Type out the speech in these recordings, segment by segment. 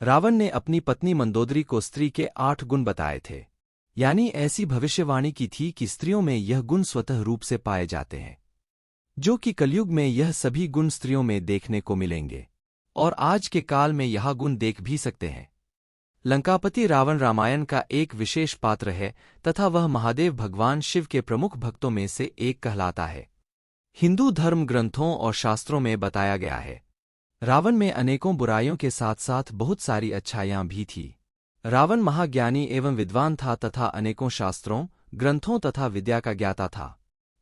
रावण ने अपनी पत्नी मंदोदरी को स्त्री के 8 गुण बताए थे। यानी ऐसी भविष्यवाणी की थी कि स्त्रियों में यह गुण स्वतः रूप से पाए जाते हैं, जो कि कलयुग में यह सभी गुण स्त्रियों में देखने को मिलेंगे, और आज के काल में यह गुण देख भी सकते हैं। लंकापति रावण रामायण का एक विशेष पात्र है तथा वह महादेव भगवान शिव के प्रमुख भक्तों में से एक कहलाता है। हिंदू धर्म ग्रंथों और शास्त्रों में बताया गया है, रावण में अनेकों बुराइयों के साथ साथ बहुत सारी अच्छाइयां भी थी। रावण महाज्ञानी एवं विद्वान था तथा अनेकों शास्त्रों, ग्रंथों तथा विद्या का ज्ञाता था।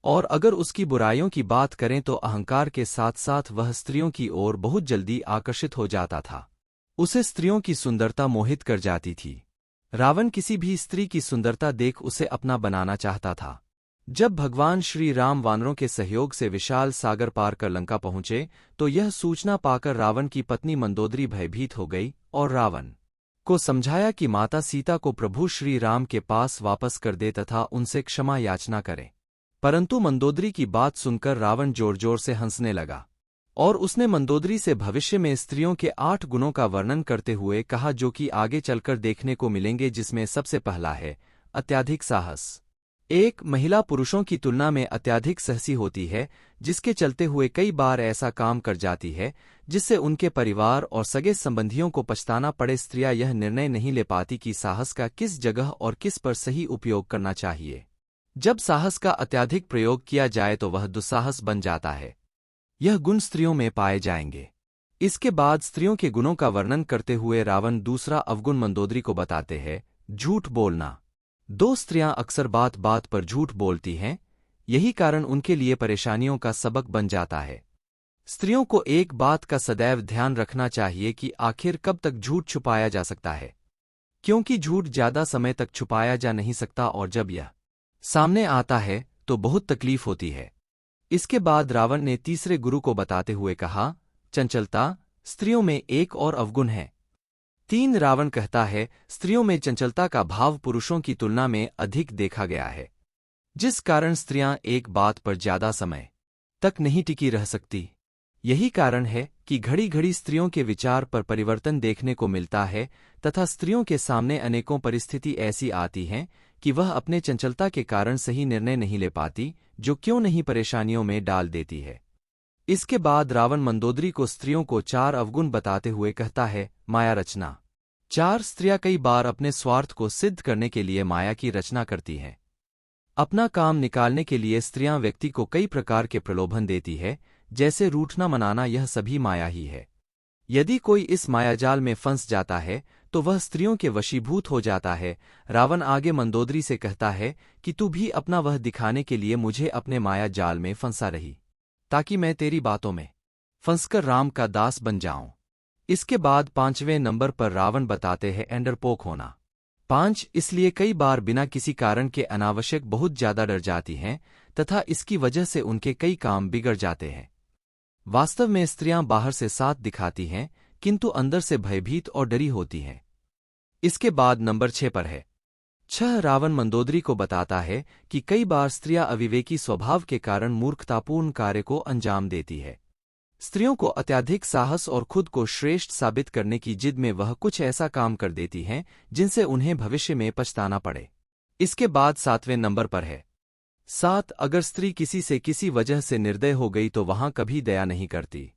और अगर उसकी बुराइयों की बात करें तो अहंकार के साथ साथ वह स्त्रियों की ओर बहुत जल्दी आकर्षित हो जाता था। उसे स्त्रियों की सुंदरता मोहित कर जाती थी। रावण किसी भी स्त्री की सुंदरता देख उसे अपना बनाना चाहता था। जब भगवान श्री राम वानरों के सहयोग से विशाल सागर पार कर लंका पहुंचे तो यह सूचना पाकर रावण की पत्नी मंदोदरी भयभीत हो गई और रावण को समझाया कि माता सीता को प्रभु श्री राम के पास वापस कर दे तथा उनसे क्षमा याचना करे। परंतु मंदोदरी की बात सुनकर रावण जोर जोर से हंसने लगा और उसने मंदोदरी से भविष्य में स्त्रियों के 8 गुणों का वर्णन करते हुए कहा, जो कि आगे चलकर देखने को मिलेंगे, जिसमें सबसे पहला है अत्यधिक साहस। एक महिला पुरुषों की तुलना में अत्यधिक साहसी होती है, जिसके चलते हुए कई बार ऐसा काम कर जाती है जिससे उनके परिवार और सगे संबंधियों को पछताना पड़े। स्त्रियां यह निर्णय नहीं ले पाती कि साहस का किस जगह और किस पर सही उपयोग करना चाहिए। जब साहस का अत्यधिक प्रयोग किया जाए तो वह दुस्साहस बन जाता है। यह गुण स्त्रियों में पाए जाएंगे। इसके बाद स्त्रियों के गुणों का वर्णन करते हुए रावण दूसरा अवगुण मंदोदरी को बताते हैं, झूठ बोलना। 2 स्त्रियां अक्सर बात बात पर झूठ बोलती हैं, यही कारण उनके लिए परेशानियों का सबक बन जाता है। स्त्रियों को एक बात का सदैव ध्यान रखना चाहिए कि आखिर कब तक झूठ छुपाया जा सकता है, क्योंकि झूठ ज्यादा समय तक छुपाया जा नहीं सकता और जब यह सामने आता है तो बहुत तकलीफ होती है। इसके बाद रावण ने तीसरे गुरु को बताते हुए कहा, चंचलता स्त्रियों में एक और अवगुण है। 3 रावण कहता है, स्त्रियों में चंचलता का भाव पुरुषों की तुलना में अधिक देखा गया है, जिस कारण स्त्रियां एक बात पर ज्यादा समय तक नहीं टिकी रह सकती। यही कारण है कि घड़ी घड़ी स्त्रियों के विचार पर परिवर्तन देखने को मिलता है तथा स्त्रियों के सामने अनेकों परिस्थिति ऐसी आती हैं कि वह अपने चंचलता के कारण सही निर्णय नहीं ले पाती, जो क्यों नहीं परेशानियों में डाल देती है। इसके बाद रावण मंदोदरी को स्त्रियों को 4 अवगुण बताते हुए कहता है, माया रचना। 4 स्त्रियां कई बार अपने स्वार्थ को सिद्ध करने के लिए माया की रचना करती हैं। अपना काम निकालने के लिए स्त्रियां व्यक्ति को कई प्रकार के प्रलोभन देती है, जैसे रूठना मनाना, यह सभी माया ही है। यदि कोई इस मायाजाल में फंस जाता है तो वह स्त्रियों के वशीभूत हो जाता है। रावण आगे मंदोदरी से कहता है कि तू भी अपना वह दिखाने के लिए मुझे अपने माया जाल में फंसा रही, ताकि मैं तेरी बातों में फंसकर राम का दास बन जाऊं। इसके बाद 5वें नंबर पर रावण बताते हैं डरपोक होना। 5 इसलिए कई बार बिना किसी कारण के अनावश्यक बहुत ज्यादा डर जाती हैं तथा इसकी वजह से उनके कई काम बिगड़ जाते हैं। वास्तव में स्त्रियां बाहर से साथ दिखाती हैं किंतु अंदर से भयभीत और डरी होती हैं। इसके बाद नंबर 6 पर है 6 रावण मंदोदरी को बताता है कि कई बार स्त्रियां अविवेकी स्वभाव के कारण मूर्खतापूर्ण कार्य को अंजाम देती है। स्त्रियों को अत्यधिक साहस और खुद को श्रेष्ठ साबित करने की जिद में वह कुछ ऐसा काम कर देती हैं जिनसे उन्हें भविष्य में पछताना पड़े। इसके बाद 7वें नंबर पर है 7 अगर स्त्री किसी से किसी वजह से निर्दय हो गई तो वहां कभी दया नहीं करती।